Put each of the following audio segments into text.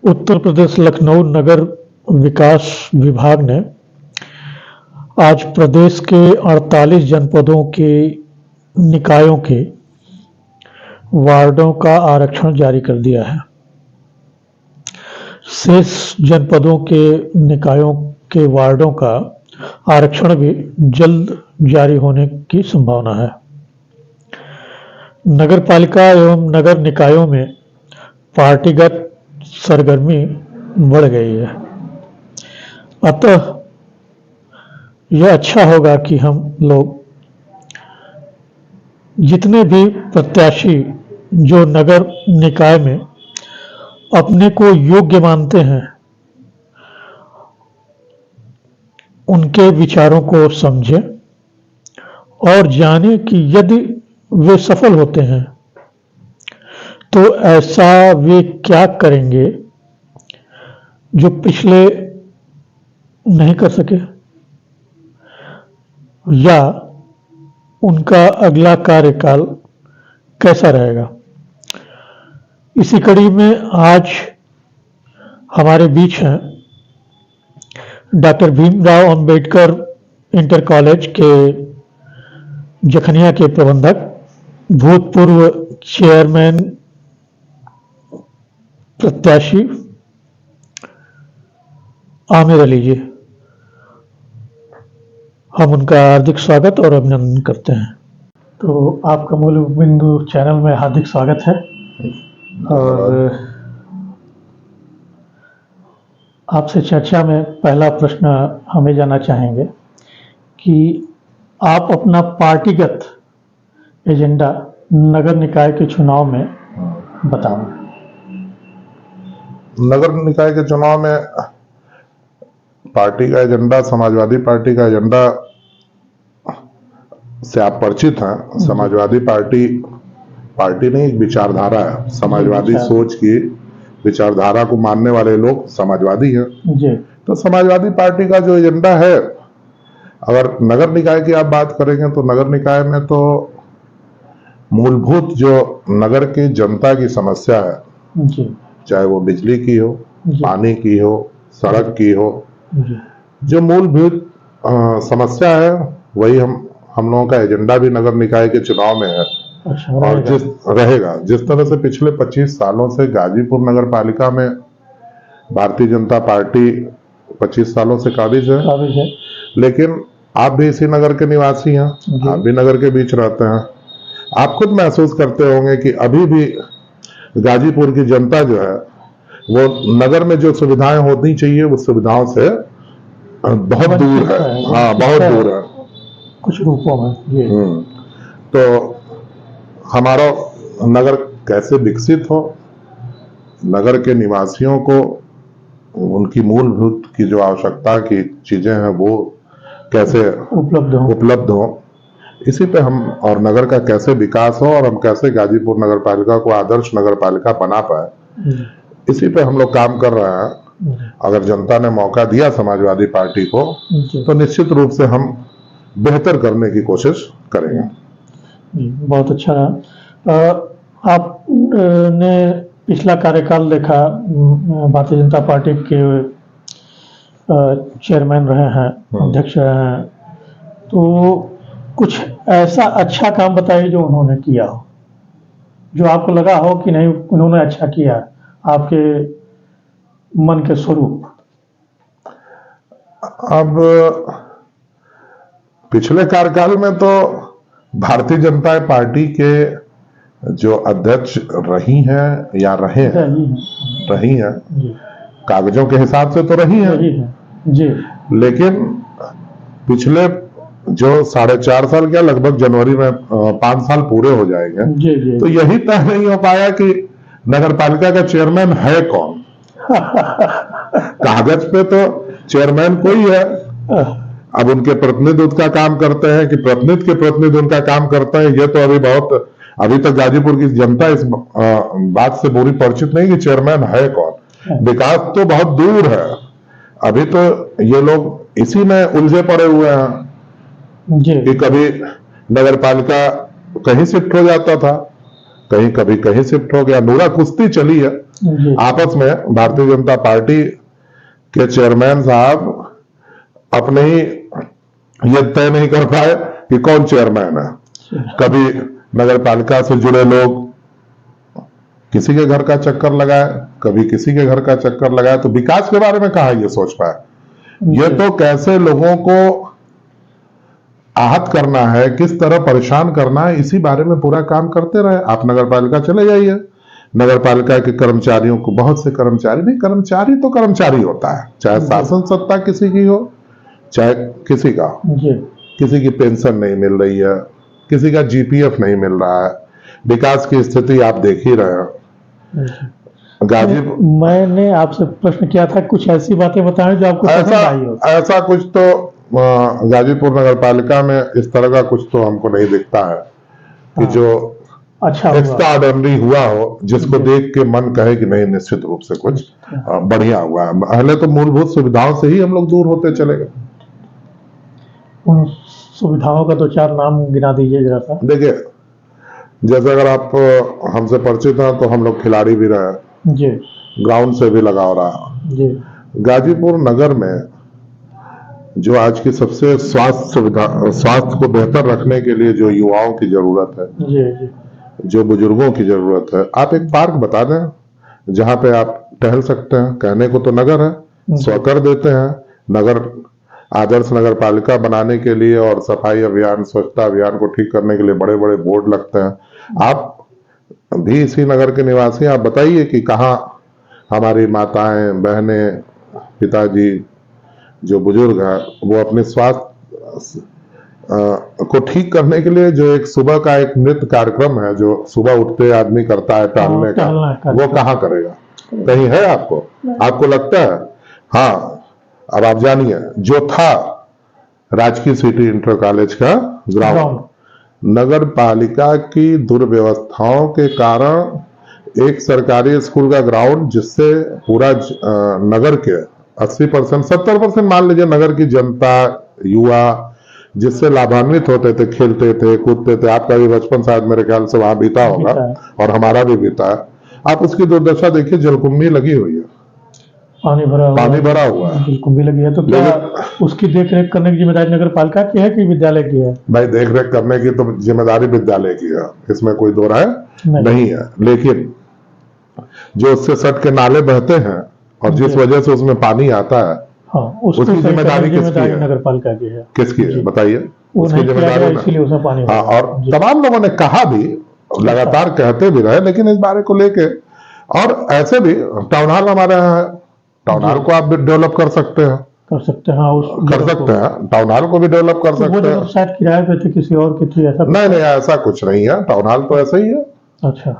उत्तर प्रदेश लखनऊ नगर विकास विभाग ने आज प्रदेश के 48 जनपदों के निकायों के वार्डों का आरक्षण जारी कर दिया है। शेष जनपदों के निकायों के वार्डों का आरक्षण भी जल्द जारी होने की संभावना है। नगर पालिका एवं नगर निकायों में पार्टीगत सरगर्मी बढ़ गई है, अतः यह अच्छा होगा कि हम लोग जितने भी प्रत्याशी जो नगर निकाय में अपने को योग्य मानते हैं उनके विचारों को समझें और जानें कि यदि वे सफल होते हैं तो ऐसा वे क्या करेंगे जो पिछले नहीं कर सके, या उनका अगला कार्यकाल कैसा रहेगा। इसी कड़ी में आज हमारे बीच हैं doctor Bhimrao Ambedkar inter college के जखनिया के प्रबंधक, भूतपूर्व चेयरमैन प्रत्याशी आमिर अली जी। हम उनका हार्दिक स्वागत और अभिनंदन करते हैं। तो आपका मूल बिंदु चैनल में हार्दिक स्वागत है। और आपसे चर्चा में पहला प्रश्न हमें जानना चाहेंगे कि आप अपना पार्टीगत एजेंडा नगर निकाय के चुनाव में बताओ। नगर निकाय के चुनाव में पार्टी का एजेंडा, समाजवादी पार्टी का एजेंडा से आप परिचित हैं। समाजवादी पार्टी नहीं, एक विचारधारा है। समाजवादी सोच की विचारधारा को मानने वाले लोग समाजवादी हैं जी। तो समाजवादी पार्टी का जो एजेंडा है, अगर नगर निकाय की आप बात करेंगे तो नगर निकाय में तो मूलभूत जो नगर की जनता की समस्या है जी, चाहे वो बिजली की हो, पानी की हो, सड़क की हो, जो मूलभूत समस्या है वही हम लोगों का एजेंडा भी नगर निकाय के चुनाव में है। अच्छा, और जिस तरह से पिछले 25 सालों से गाजीपुर नगर पालिका में भारतीय जनता पार्टी 25 सालों से काबिज है, लेकिन आप भी इसी नगर के निवासी हैं, आप भी नगर के बीच रहते हैं। आप खुद महसूस करते होंगे कि अभी भी गाजीपुर की जनता जो है वो नगर में जो सुविधाएं होनी चाहिए उस सुविधाओं से बहुत दूर है। हाँ, बहुत दूर है कुछ रूपों में। तो हमारा नगर कैसे विकसित हो, नगर के निवासियों को उनकी मूलभूत की जो आवश्यकता की चीजें हैं वो कैसे उपलब्ध हो, इसी पे हम, और नगर का कैसे विकास हो और हम कैसे गाजीपुर नगर पालिका को आदर्श नगर पालिका बना पाए, इसी पे हम लोग काम कर रहे हैं। अगर जनता ने मौका दिया समाजवादी पार्टी को तो निश्चित रूप से हम बेहतर करने की कोशिश करेंगे। बहुत अच्छा रहा। आपने पिछला कार्यकाल देखा, भारतीय जनता पार्टी के चेयरमैन रहे हैं, अध्यक्ष रहे हैं, तो कुछ ऐसा अच्छा काम बताइए जो उन्होंने किया हो, जो आपको लगा हो कि नहीं उन्होंने अच्छा किया, आपके मन के स्वरूप। अब पिछले कार्यकाल में तो भारतीय जनता पार्टी के जो अध्यक्ष रही हैं या रही हैं कागजों के हिसाब से तो रही हैं जी, लेकिन पिछले जो 4.5 साल क्या, लगभग जनवरी में 5 साल पूरे हो जाएंगे जी। तो यही तय नहीं हो पाया कि नगर पालिका का चेयरमैन है कौन। कागज पे तो चेयरमैन कोई है, अब उनके प्रतिनिधि उनका काम करते हैं कि प्रतिनिधि उनका काम करते हैं, ये तो अभी तक गाजीपुर की जनता इस बात से पूरी परिचित नहीं कि चेयरमैन है कौन। विकास तो बहुत दूर है, अभी तो ये लोग इसी में उलझे पड़े हुए हैं कि कभी नगर पालिका कहीं शिफ्ट हो जाता था, कहीं कभी कहीं शिफ्ट हो गया। नूरा कुश्ती चली है जी आपस में। भारतीय जनता पार्टी के चेयरमैन साहब अपने ही ये तय नहीं कर पाए कि कौन चेयरमैन है। कभी नगर पालिका से जुड़े लोग किसी के घर का चक्कर लगाए, कभी किसी के घर का चक्कर लगाए, तो विकास के बारे में कहाँ ये सोच पाए। ये तो कैसे लोगों को आहत करना है, किस तरह परेशान करना है, इसी बारे में पूरा काम करते रहे। आप नगर पालिका चले जाइए, नगर पालिका के कर्मचारियों को, बहुत से कर्मचारी, नहीं कर्मचारी तो कर्मचारी होता है, चाहे शासन सत्ता किसी की हो चाहे किसी का, किसी की पेंशन नहीं मिल रही है, किसी का जीपीएफ नहीं मिल रहा है, विकास की स्थिति आप देख ही रहे हैं। गाजीपुर, मैंने आपसे प्रश्न किया था, कुछ ऐसी बातें बताएं जो आपको पसंद आई हो। ऐसा कुछ तो गाजीपुर नगर पालिका में इस तरह का कुछ तो हमको नहीं दिखता है कि जो अच्छा एक्स्ट्रा ऑर्डिनरी हुआ हो, जिसको देख के मन कहे कि नहीं निश्चित रूप से कुछ बढ़िया हुआ है। पहले तो मूलभूत सुविधाओं से ही हम लोग दूर होते चले गए। उन सुविधाओं का 2-4 नाम गिना दीजिए जरा सा। देखिए, जैसे अगर आप हमसे परिचित हैं तो हम लोग खिलाड़ी भी रहे जी, ग्राउंड से भी लगाव रहा जी। गाजीपुर नगर में जो आज की सबसे स्वास्थ्य को बेहतर रखने के लिए जो युवाओं की जरूरत है, जी, जी। जो बुजुर्गों की जरूरत है, आप एक पार्क बता दें जहां पे आप टहल सकते हैं। कहने को तो नगर है, स्वकर देते हैं, नगर आदर्श नगर पालिका बनाने के लिए और सफाई अभियान, स्वच्छता अभियान को ठीक करने के लिए बड़े बड़े बोर्ड लगते हैं। आप भी इसी नगर के निवासी, आप बताइए कि कहाँ हमारी माताएं, बहनें, पिताजी जो बुजुर्ग हैं, वो अपने स्वास्थ्य को ठीक करने के लिए जो एक सुबह का एक नृत्य कार्यक्रम है, जो सुबह उठते आदमी करता है टहलने का, वो कहाँ करेगा? कहीं है आपको लगता है? हाँ, अब आप जानिए, जो था राजकीय सिटी इंटर कॉलेज का ग्राउंड, नगर पालिका की दुर्व्यवस्थाओं के कारण एक सरकारी स्कूल का ग्राउंड, जिससे पूरा नगर के 80%, 70% मान लीजिए नगर की जनता, युवा जिससे लाभान्वित होते थे, खेलते थे, कूदते थे। आपका भी बचपन शायद मेरे ख्याल से वहां बीता होगा और हमारा भी बीता है। आप उसकी दुर्दशा देखिए, जलकुंभी लगी हुई है, पानी भरा हुआ है, जलकुंभी लगी है। तो क्या उसकी देख रेख करने की जिम्मेदारी नगर पालिका की है कि विद्यालय की है? भाई, देख रेख करने की तो जिम्मेदारी विद्यालय की है, इसमें कोई दो राय नहीं है। लेकिन जो उससे सट के नाले बहते हैं और जिस वजह से उसमें पानी आता है, हाँ, उसकी जिम्मेदारी किसकी है? नगर पालिका की है। किसकी है बताइए? उसकी जिम्मेदारी, इसलिए उसमें पानी। हाँ, और तमाम लोगों ने कहा भी, लगातार कहते भी रहे, लेकिन इस बारे को लेके, और ऐसे भी टाउन हॉल हमारे यहाँ है, टाउन हॉल को आप भी डेवलप कर सकते हैं, कर सकते हैं। हाँ, कर सकते हैं, टाउन हॉल को भी डेवलप कर सकते हैं। शायद किराए पे थी, किसी और की थी, ऐसा? नहीं, ऐसा कुछ नहीं है, टाउन हॉल तो ऐसा ही है। अच्छा,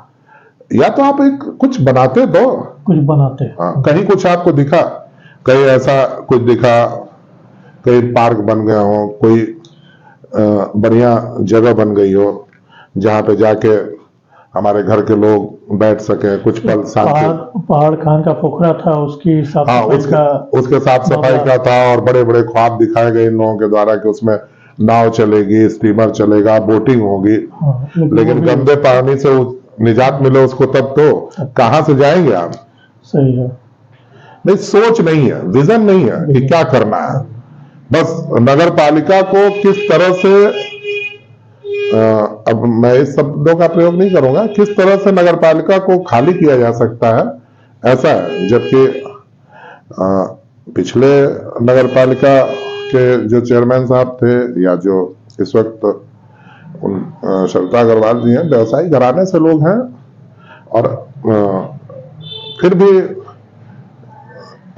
या तो आप एक कुछ बनाते तो, कुछ बनाते, हाँ, कहीं कुछ आपको दिखा, कहीं ऐसा कुछ दिखा, कहीं पार्क बन गया हो, कोई बढ़िया जगह बन गई हो जहां पे जाके हमारे घर के लोग बैठ सके कुछ पल शांति। पहाड़ खान का पोखरा था, उसकी साफ सफाई उसके साफ सफाई का था, और बड़े बड़े ख्वाब दिखाए गए इन लोगों के द्वारा कि उसमें नाव चलेगी, स्टीमर चलेगा, बोटिंग होगी। लेकिन गंदे पानी से निजात मिले उसको, तब तो कहां से जाएंगे आप? सही है। नहीं, सोच नहीं है, विजन नहीं है कि क्या करना है। बस नगर पालिका को किस तरह से, अब मैं इस शब्दों का प्रयोग नहीं करूंगा, किस तरह से नगर पालिका को खाली किया जा सकता है, ऐसा है। जबकि पिछले नगर पालिका के जो चेयरमैन साहब थे, या जो इस वक्त श्रद्धा अग्रवाल जी हैं, व्यवसायी घराने से लोग हैं, और फिर भी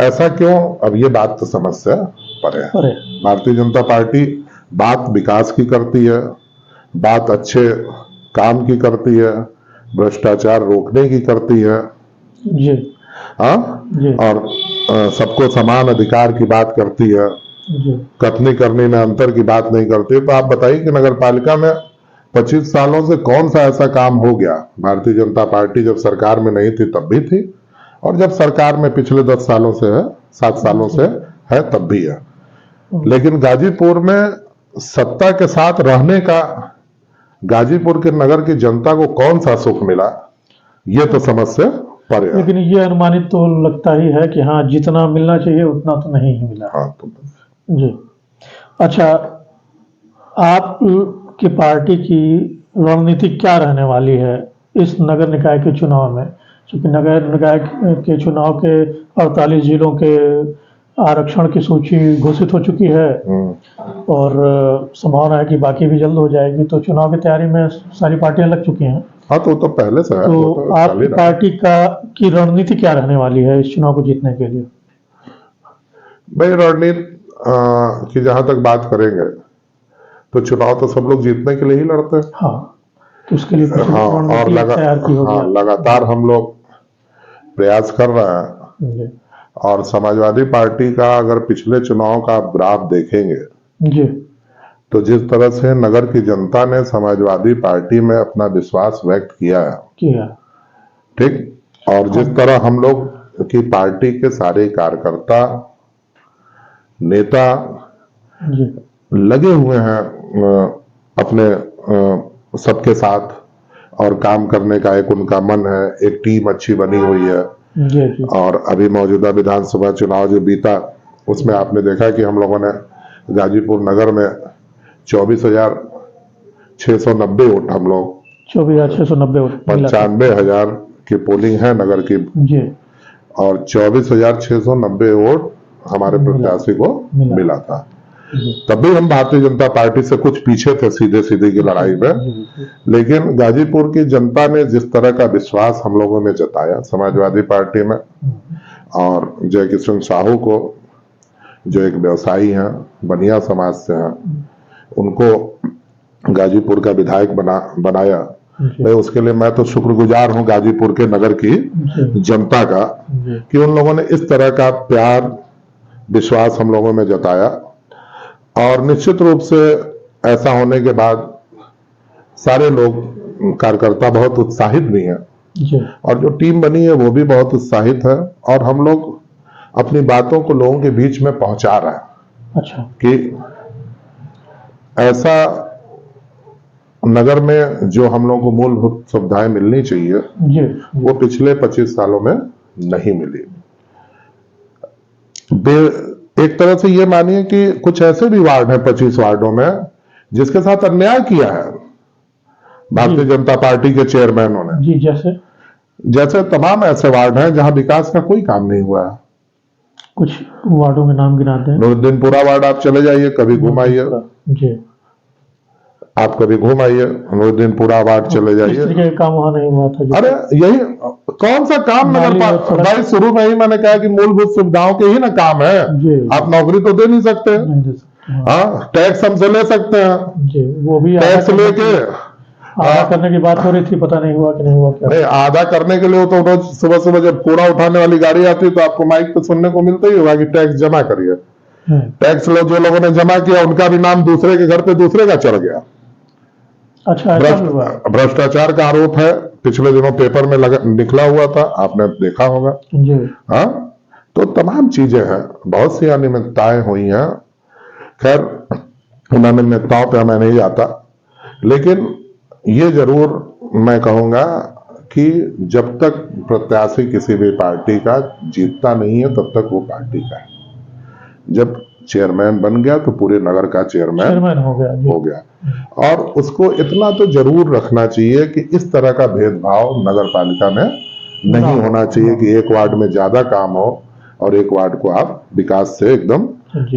ऐसा क्यों? अब ये बात तो समस्या पर है। भारतीय जनता पार्टी बात विकास की करती है, बात अच्छे काम की करती है, भ्रष्टाचार रोकने की करती है जी, हाँ, और सबको समान अधिकार की बात करती है, कथनी करनी में अंतर की बात नहीं करती। तो आप बताइए कि नगर पालिका में 25 सालों से कौन सा ऐसा काम हो गया? भारतीय जनता पार्टी जब सरकार में नहीं थी तब भी थी, और जब सरकार में पिछले 10 सालों से है, 7 सालों से है, तब भी है। लेकिन गाजीपुर में सत्ता के साथ रहने का गाजीपुर के नगर की जनता को कौन सा सुख मिला, ये तो समझ से परे है। लेकिन ये अनुमानित तो लगता ही है कि हाँ, जितना मिलना चाहिए उतना तो नहीं ही मिला। हाँ तो जी। अच्छा, आप की पार्टी की रणनीति क्या रहने वाली है इस नगर निकाय के चुनाव में? क्योंकि नगर निकाय के चुनाव के 48 जिलों के आरक्षण की सूची घोषित हो चुकी है और संभावना है कि बाकी भी जल्द हो जाएगी, तो चुनाव की तैयारी में सारी पार्टियां लग चुकी हैं। हाँ तो पहले से है। तो आपकी पार्टी की रणनीति क्या रहने वाली है इस चुनाव को जीतने के लिए? भाई रणनीति की जहां तक बात करेंगे तो चुनाव तो सब लोग जीतने के लिए ही लड़ते हैं। हाँ, तो उसके लिए हाँ, और लगातार हम लोग प्रयास कर रहे हैं। और समाजवादी पार्टी का अगर पिछले चुनाव का आप ग्राफ देखेंगे जी, तो जिस तरह से नगर की जनता ने समाजवादी पार्टी में अपना विश्वास व्यक्त किया है, ठीक, और जिस तरह हम लोग की पार्टी के सारे कार्यकर्ता नेता जी, लगे हुए हैं अपने सबके साथ और काम करने का एक उनका मन है, एक टीम अच्छी बनी हुई है। जी, जी। और अभी मौजूदा विधानसभा चुनाव जो बीता उसमें आपने देखा कि हम लोगों ने गाजीपुर नगर में 24,690 वोट, हम लोग 24,690 वोट, 95,000 की पोलिंग है नगर की जी, और 24,690 वोट हमारे प्रत्याशी को मिला था। तब भी हम भारतीय जनता पार्टी से कुछ पीछे थे सीधे सीधे की लड़ाई में, लेकिन गाजीपुर की जनता ने जिस तरह का विश्वास हम लोगों में जताया समाजवादी पार्टी में, और जय किशन साहू को जो एक व्यवसायी हैं, बनिया समाज से हैं, उनको गाजीपुर का विधायक बनाया, मैं उसके लिए मैं तो शुक्रगुजार हूं गाजीपुर के नगर की जनता का कि उन लोगों ने इस तरह का प्यार विश्वास हम लोगों में जताया। और निश्चित रूप से ऐसा होने के बाद सारे लोग कार्यकर्ता बहुत उत्साहित भी हैं और जो टीम बनी है वो भी बहुत उत्साहित है और हम लोग अपनी बातों को लोगों के बीच में पहुंचा रहे हैं। अच्छा, कि ऐसा नगर में जो हम लोगों को मूलभूत सुविधाएं मिलनी चाहिए वो पिछले 25 सालों में नहीं मिली। एक तरह से ये मानिए कि कुछ ऐसे भी वार्ड हैं 25 वार्डों में जिसके साथ अन्याय किया है भारतीय जनता पार्टी के चेयरमैनों ने। जी, जैसे तमाम ऐसे वार्ड हैं जहां विकास का कोई काम नहीं हुआ है। कुछ वार्डों में नाम गिनाते हैं। नूरुद्दीनपुरा वार्ड आप चले जाइए, कभी घूम आइए, आप कभी घूम आइए नूरुद्दीनपुरा वार्ड चले जाइए, काम वहां नहीं हुआ था। अरे यही कौन सा काम नगर पालिका, भाई शुरू में ही मैंने कहा कि मूलभूत सुविधाओं के ही ना काम है। आप नौकरी तो दे नहीं सकते, हाँ, टैक्स हमसे ले सकते हैं, वो भी टैक्स लेके आधा करने की बात हो रही थी, पता नहीं हुआ कि नहीं हुआ क्या। नहीं, आधा करने के लिए तो रोज सुबह सुबह जब कूड़ा उठाने वाली गाड़ी आती है तो आपको माइक पे सुनने को मिलता ही होगा कि टैक्स जमा करिए। टैक्स लो, जो लोगों ने जमा किया उनका भी नाम दूसरे के घर पे दूसरे का चढ़ गया। अच्छा, भ्रष्टाचार का आरोप है, पिछले दिनों पेपर में निकला हुआ था, आपने देखा होगा। हाँ, तो तमाम चीजें हैं, बहुत सी अनियमितताएं हुई हैं। खैर उन अनियमितताओं पे मैं नहीं जाता, लेकिन ये जरूर मैं कहूंगा कि जब तक प्रत्याशी किसी भी पार्टी का जीतता नहीं है तब तक वो पार्टी का है। जब चेयरमैन बन गया तो पूरे नगर का चेयरमैन हो गया। और उसको इतना तो जरूर रखना चाहिए कि इस तरह का भेदभाव नगर पालिका में नहीं होना चाहिए कि एक वार्ड में ज्यादा काम हो और एक वार्ड को आप विकास से एकदम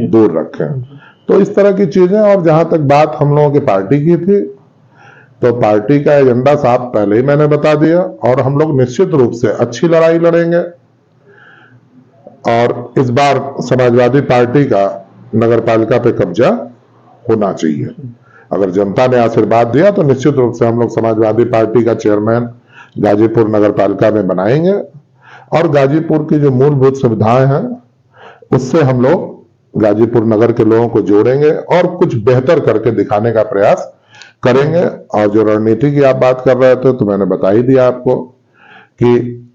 दूर रखें। तो इस तरह की चीजें। और जहां तक बात हम लोगों की पार्टी की थी, तो पार्टी का एजेंडा साफ पहले ही मैंने बता दिया और हम लोग निश्चित रूप से अच्छी लड़ाई लड़ेंगे। और इस बार समाजवादी पार्टी का नगर पालिका पे कब्जा होना चाहिए। अगर जनता ने आशीर्वाद दिया तो निश्चित रूप से हम लोग समाजवादी पार्टी का चेयरमैन गाजीपुर नगर पालिका में बनाएंगे और गाजीपुर की जो मूलभूत सुविधाएं हैं उससे हम लोग गाजीपुर नगर के लोगों को जोड़ेंगे और कुछ बेहतर करके दिखाने का प्रयास करेंगे। और जो रणनीति की आप बात कर रहे थे तो मैंने बता ही दिया आपको कि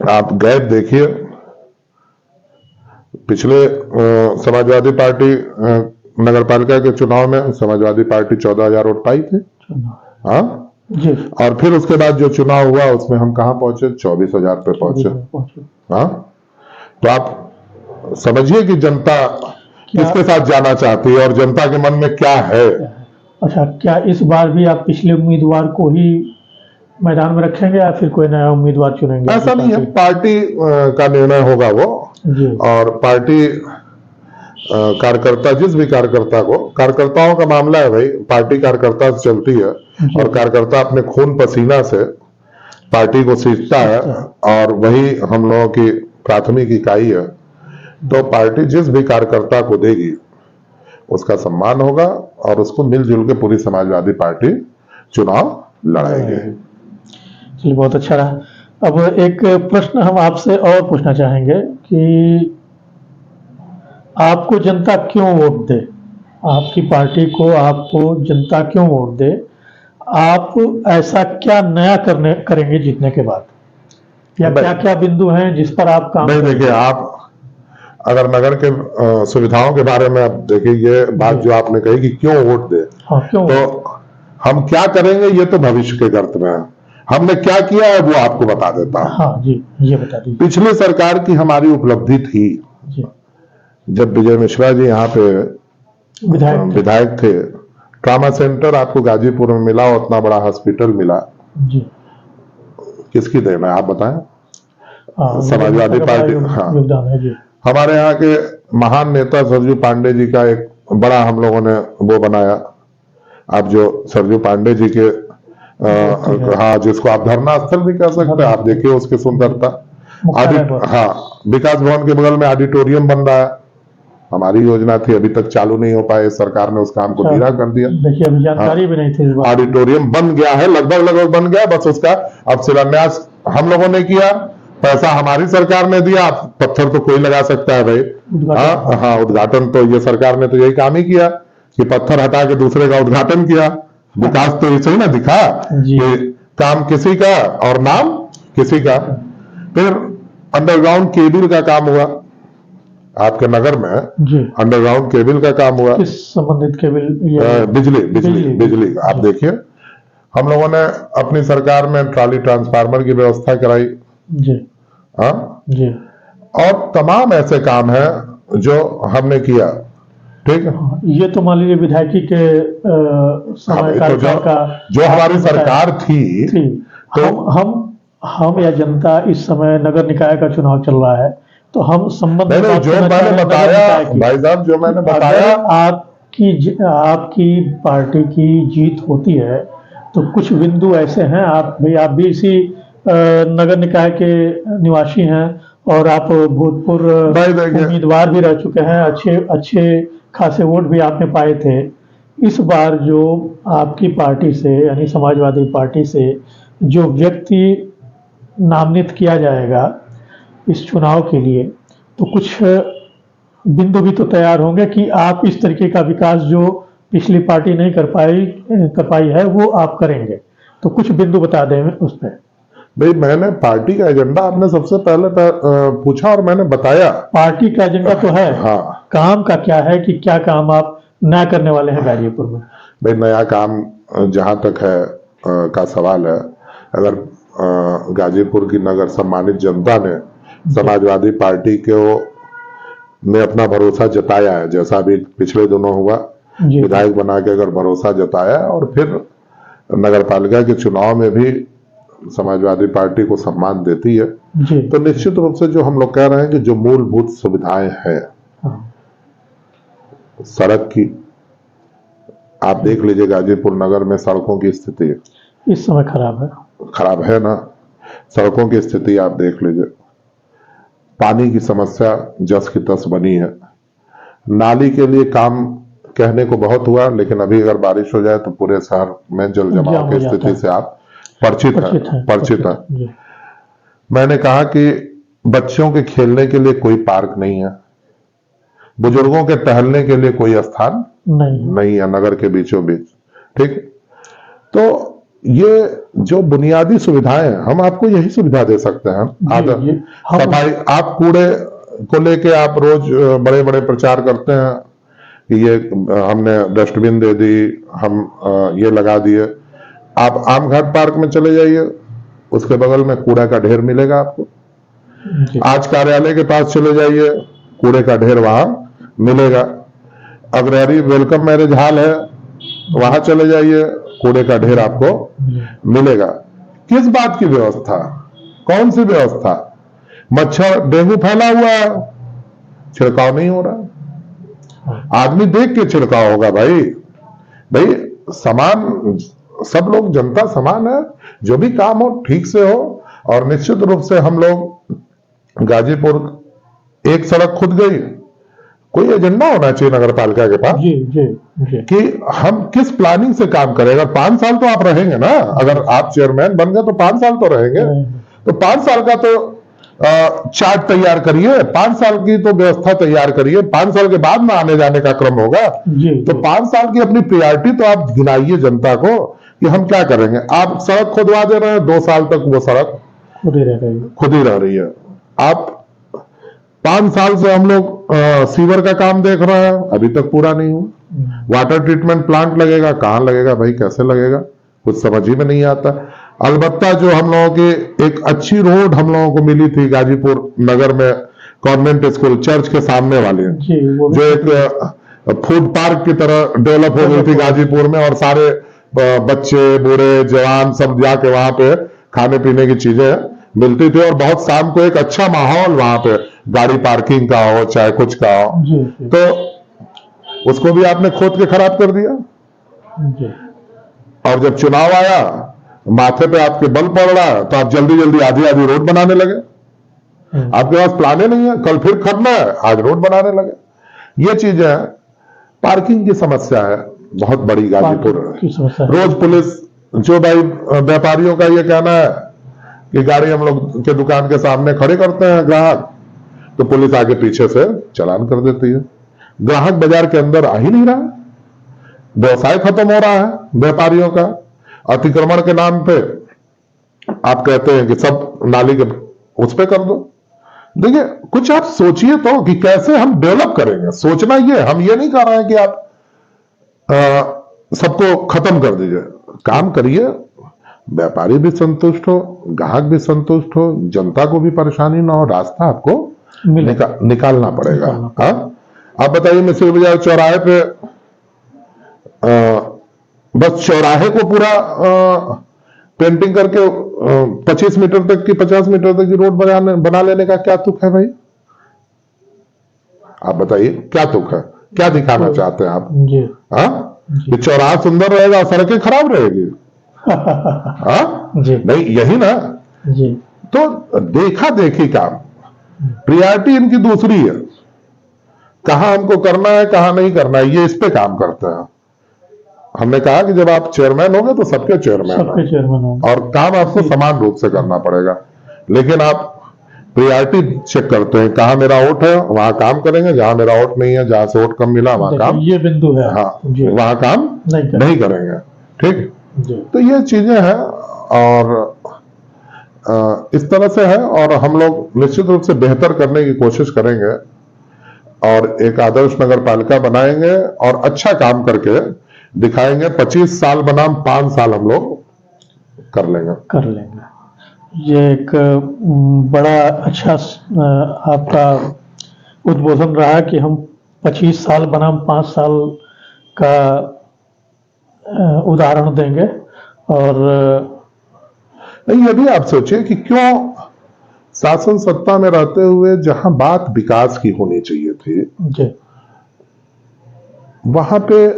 आप गैप देखिए, पिछले समाजवादी पार्टी नगर पालिका के चुनाव में समाजवादी पार्टी 14,000 वोट पाई थी। हाँ जी। और फिर उसके बाद जो चुनाव हुआ उसमें हम कहाँ पहुंचे? 24,000 पे पहुंचे। हाँ तो आप समझिए कि जनता किसके साथ जाना चाहती है और जनता के मन में क्या है। अच्छा, क्या इस बार भी आप पिछले उम्मीदवार को ही मैदान में रखेंगे या फिर कोई नया उम्मीदवार चुनेंगे? ऐसा नहीं है, पार्टी का निर्णय होगा वो जी। और पार्टी कार्यकर्ता, जिस भी कार्यकर्ताओं का मामला है भाई, पार्टी कार्यकर्ता से चलती है और कार्यकर्ता अपने खून पसीना से पार्टी को सींचता है और वही हम लोगों की प्राथमिक इकाई है। तो पार्टी जिस भी कार्यकर्ता को देगी उसका सम्मान होगा और उसको मिलजुल के पूरी समाजवादी पार्टी चुनाव लड़ाएगी। चलिए, बहुत अच्छा रहा। अब एक प्रश्न हम आपसे और पूछना चाहेंगे कि आपको जनता क्यों वोट दे? आपकी पार्टी को आपको जनता क्यों वोट दे? आप ऐसा क्या नया करेंगे जीतने के बाद, या क्या क्या बिंदु हैं जिस पर आप काम करेंगे? देखिए, आप अगर नगर के सुविधाओं के बारे में आप देखिए, ये बात जो आपने कही कि क्यों वोट दे, हाँ, क्यों? तो हम क्या करेंगे ये तो भविष्य के गर्त में है। हमने क्या किया है वो आपको बता देता हूं। हाँ जी, ये बता दीजिए। पिछली सरकार की हमारी उपलब्धि थी जी। जब विजय मिश्रा जी यहाँ पे विधायक थे, ट्रामा सेंटर आपको गाजीपुर में मिला, उतना बड़ा हॉस्पिटल मिला। जी। किसकी देन है आप बताएं? समाजवादी पार्टी। हाँ, हमारे यहाँ के महान नेता सरजू पांडे जी का एक बड़ा हम लोगों ने वो बनाया। आप जो सरजू पांडे जी के हाँ, जिसको आप धरना स्थल भी कह सकते हैं, आप देखिए उसकी सुंदरता। हाँ, विकास भवन के बगल में ऑडिटोरियम बन रहा है, हमारी योजना थी, अभी तक चालू नहीं हो पाए, सरकार ने उस काम को धीरा कर दिया। देखिए, अभी जानकारी भी नहीं थी। ऑडिटोरियम बन गया है, लगभग बन गया, बस उसका अब शिलान्यास हम लोगों ने किया, पैसा हमारी सरकार ने दिया। पत्थर तो कोई लगा सकता है भाई। हाँ, उद्घाटन तो ये सरकार ने तो यही काम ही किया कि पत्थर हटा के दूसरे का उद्घाटन किया। विकास तो ऐसे ही ना दिखा कि काम किसी का और नाम किसी का। फिर अंडरग्राउंड केबल का काम हुआ आपके नगर में जी। अंडरग्राउंड केबल का काम हुआ। किस संबंधित केबल? बिजली का। आप देखिए, हम लोगों ने अपनी सरकार में ट्रॉली ट्रांसफार्मर की व्यवस्था कराई जी। जी। और तमाम ऐसे काम हैं जो हमने किया। ठीक है, ये तो मान लीजिए विधायकी के समय का जो हमारी सरकार थी। तो हम या जनता इस समय नगर निकाय का चुनाव चल रहा है, तो हम संबंध जो मैंने बताया भाई साहब, जो मैंने बताया, आपकी पार्टी की जीत होती है तो कुछ बिंदु ऐसे हैं, आप भी इसी नगर निकाय के निवासी हैं और आप भूतपूर्व उम्मीदवार भी रह चुके हैं, अच्छे खासे वोट भी आपने पाए थे। इस बार जो आपकी पार्टी से यानी समाजवादी पार्टी से जो व्यक्ति नामित किया जाएगा इस चुनाव के लिए, तो कुछ बिंदु भी तो तैयार होंगे कि आप इस तरीके का विकास जो पिछली पार्टी नहीं कर पाई है वो आप करेंगे। तो कुछ बिंदु बता दें उस पर। भाई, मैंने पार्टी का एजेंडा आपने सबसे पहले पूछा और मैंने बताया। पार्टी का एजेंडा तो है, हाँ, काम का क्या है कि क्या काम आप नया करने वाले हैं गाजीपुर में? भाई, नया काम जहां तक है का सवाल है, अगर गाजीपुर की नगर सम्मानित जनता ने समाजवादी पार्टी को ने अपना भरोसा जताया है, जैसा भी पिछले दिनों हुआ, विधायक बना के अगर भरोसा जताया और फिर नगर पालिका के चुनाव में भी समाजवादी पार्टी को सम्मान देती है, तो निश्चित रूप से जो हम लोग कह रहे हैं कि जो मूलभूत सुविधाएं हैं, सड़क की, आप देख लीजिए गाजीपुर नगर में सड़कों की स्थिति इस समय खराब है ना। सड़कों की स्थिति आप देख लीजिए, पानी की समस्या जस की तस बनी है। नाली के लिए काम कहने को बहुत हुआ, लेकिन अभी अगर बारिश हो जाए तो पूरे शहर में जल जमाव की स्थिति से आप परिचित है। मैंने कहा कि बच्चों के खेलने के लिए कोई पार्क नहीं है, बुजुर्गों के टहलने के लिए कोई स्थान नहीं है नगर के बीचों बीच। ठीक, तो ये जो बुनियादी सुविधाएं हैं, हम आपको यही सुविधा दे सकते हैं। सफाई, आप कूड़े को लेके आप रोज बड़े बड़े प्रचार करते हैं कि ये हमने डस्टबिन दे दी, हम ये लगा दिए। आप आमघाट पार्क में चले जाइए, उसके बगल में कूड़ा का ढेर मिलेगा आपको। आज कार्यालय के पास चले जाइए, कूड़े का ढेर वहां मिलेगा। अग्रहरी वेलकम मैरिज हॉल है, वहां चले जाइए, कूड़े का ढेर आपको मिलेगा। किस बात की व्यवस्था? कौन सी व्यवस्था? मच्छर डेंगू फैला हुआ है, छिड़काव नहीं हो रहा। आदमी देख के छिड़काव होगा भाई। भाई समान, सब लोग, जनता समान है, जो भी काम हो ठीक से हो। और निश्चित रूप से हम लोग गाजीपुर, एक सड़क खुद गई, कोई एजेंडा होना चाहिए नगर पालिका के पास जी। कि हम किस प्लानिंग से काम करें। अगर 5 साल तो आप रहेंगे ना, अगर आप चेयरमैन बन गए तो 5 साल तो रहेंगे, तो 5 साल का तो चार्ट तैयार करिए, 5 साल की तो व्यवस्था तैयार करिए। 5 साल के बाद में आने जाने का क्रम होगा, तो 5 साल की अपनी प्रायोरिटी तो आप गिनाइए जनता को कि हम क्या करेंगे। आप सड़क खुदवा दे रहे हैं, 2 साल तक वो सड़क खुद ही रह रही है। आप 5 साल से हम लोग सीवर का काम देख रहे हैं, अभी तक पूरा नहीं हुआ। वाटर ट्रीटमेंट प्लांट लगेगा, कहां लगेगा भाई, कैसे लगेगा, कुछ समझ ही में नहीं आता। अलबत्ता जो हम लोगों की एक अच्छी रोड हम लोगों को मिली थी गाजीपुर नगर में, कॉन्वेंट स्कूल चर्च के सामने वाली, जो एक फूड पार्क की तरह डेवलप हो गई थी गाजीपुर में, और सारे बच्चे बूढ़े जवान सब जाके वहां पे खाने पीने की चीजें मिलती थी। और बहुत शाम को एक अच्छा माहौल वहां पे, गाड़ी पार्किंग का हो चाहे कुछ का हो, तो उसको भी आपने खोद के खराब कर दिया। और जब चुनाव आया, माथे पे आपके बल पड़ रहा है, तो आप जल्दी जल्दी आधी आधी रोड बनाने लगे। आपके पास प्लाने नहीं है, कल फिर खतना है, आज रोड बनाने लगे। ये चीजें हैं। पार्किंग की समस्या है बहुत बड़ी गाजीपुर। रोज पुलिस, जो भाई व्यापारियों का ये कहना है कि गाड़ी हम लोग के दुकान के सामने खड़े करते हैं ग्राहक, तो पुलिस आगे पीछे से चालान कर देती है। ग्राहक बाजार के अंदर आ ही नहीं रहा, व्यवसाय खत्म हो रहा है व्यापारियों का। अतिक्रमण के नाम पे आप कहते हैं कि सब नाली के उस पे कर दो। देखिए, कुछ आप सोचिए तो कि कैसे हम डेवलप करेंगे। सोचना ये, हम ये नहीं कर रहे हैं कि आप सबको खत्म कर दीजिए। काम करिए, व्यापारी भी संतुष्ट हो, ग्राहक भी संतुष्ट हो, जनता को भी परेशानी ना हो, रास्ता आपको निकालना पड़ेगा। आप बताइए, मिसिर बाजार चौराहे पे बस चौराहे को पूरा पेंटिंग करके 25 मीटर तक की 50 मीटर तक की रोड बना लेने का क्या तुक है भाई? आप बताइए, क्या तुक है? क्या दिखाना चाहते हैं आप? ये चौराहा सुंदर रहेगा, सड़कें खराब रहेगी? नहीं, यही ना जी। तो देखा देखी काम, प्रायोरिटी इनकी दूसरी है। कहां हमको करना है, कहां नहीं करना है, ये इस पे काम करते हैं। हमने कहा कि जब आप चेयरमैन होंगे तो सबके चेयरमैन होंगे, और काम आपको समान रूप से करना पड़ेगा। लेकिन आप प्रायोरिटी चेक करते हैं, कहां मेरा वोट है वहां काम करेंगे, जहां मेरा वोट नहीं है, जहां से वोट कम मिला वहां काम, ये बिंदु है, हाँ, वहां काम नहीं करेंगे। ठीक, तो ये चीजें हैं, और इस तरह से है। और हम लोग निश्चित रूप से बेहतर करने की कोशिश करेंगे, और एक आदर्श नगर पालिका बनाएंगे, और अच्छा काम करके दिखाएंगे। 25 साल बनाम 5 साल हम लोग कर लेंगे। ये एक बड़ा अच्छा आपका उद्बोधन रहा कि हम 25 साल बनाम 5 साल का उदाहरण देंगे। और ये भी आप सोचिए कि क्यों शासन सत्ता में रहते हुए जहां बात विकास की होनी चाहिए थी जी, वहां पे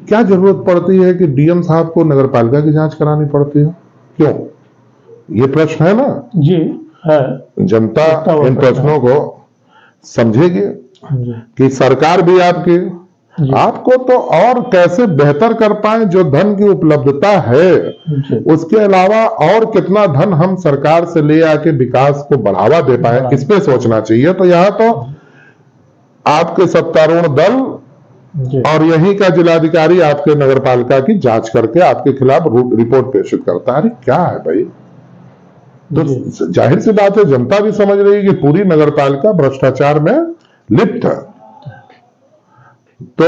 क्या जरूरत पड़ती है कि डीएम साहब को नगर पालिका की जांच करानी पड़ती है? क्यों? ये प्रश्न है ना जी, है। जनता इन प्रश्नों को समझेगी कि सरकार भी आपको तो और कैसे बेहतर कर पाए। जो धन की उपलब्धता है, उसके अलावा और कितना धन हम सरकार से ले आके विकास को बढ़ावा दे पाए, इस पे सोचना चाहिए। तो यहाँ तो आपके सत्तारूढ़ दल और यहीं का जिलाधिकारी आपके नगर पालिका की जांच करके आपके खिलाफ रिपोर्ट प्रेषित करता है। अरे क्या है भाई? तो जाहिर सी बात है, जनता भी समझ रही है कि पूरी नगर पालिका भ्रष्टाचार में लिप्त है। तो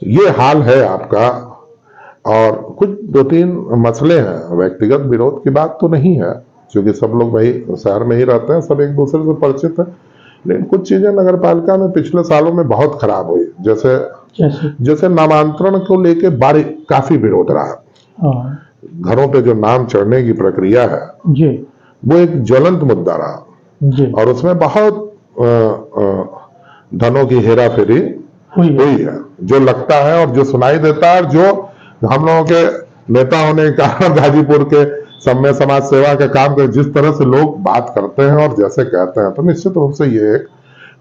ये हाल है आपका। और कुछ 2-3 मसले हैं, व्यक्तिगत विरोध की बात तो नहीं है, क्योंकि सब लोग भाई शहर में ही रहते हैं, सब एक दूसरे से परिचित है। लेकिन कुछ चीजें नगर पालिका में पिछले सालों में बहुत खराब हुई, जैसे नामांतरण को लेके काफी विरोध रहा। घरों पे जो नाम चढ़ने की प्रक्रिया है जी, वो एक ज्वलंत मुद्दा रहा जी, और उसमें बहुत धनों की हेरा फेरी हुई है, जो लगता है और जो सुनाई देता है, और जो हम लोगों के नेता होने के कारण गाजीपुर के समय समाज सेवा का काम कर जिस तरह से लोग बात करते हैं और जैसे कहते हैं, तो निश्चित रूप से ये एक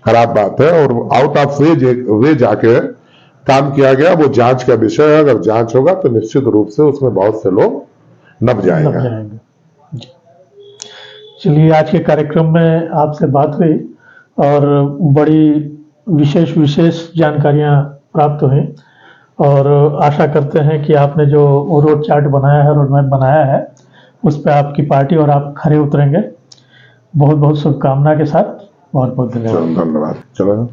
खराब बात है। और आउट ऑफ वे जाके काम किया गया, वो जांच का विषय है। अगर जांच होगा तो निश्चित रूप से उसमें बहुत से लोग नब जाएंगे। चलिए, आज के कार्यक्रम में आपसे बात हुई और बड़ी विशेष जानकारियां प्राप्त हुई, और आशा करते हैं कि आपने जो रोड चार्ट बनाया है, रोड मैप बनाया है, उस पर आपकी पार्टी और आप खरे उतरेंगे। बहुत बहुत शुभकामना के साथ बहुत बहुत धन्यवाद। धन्यवाद। चलो।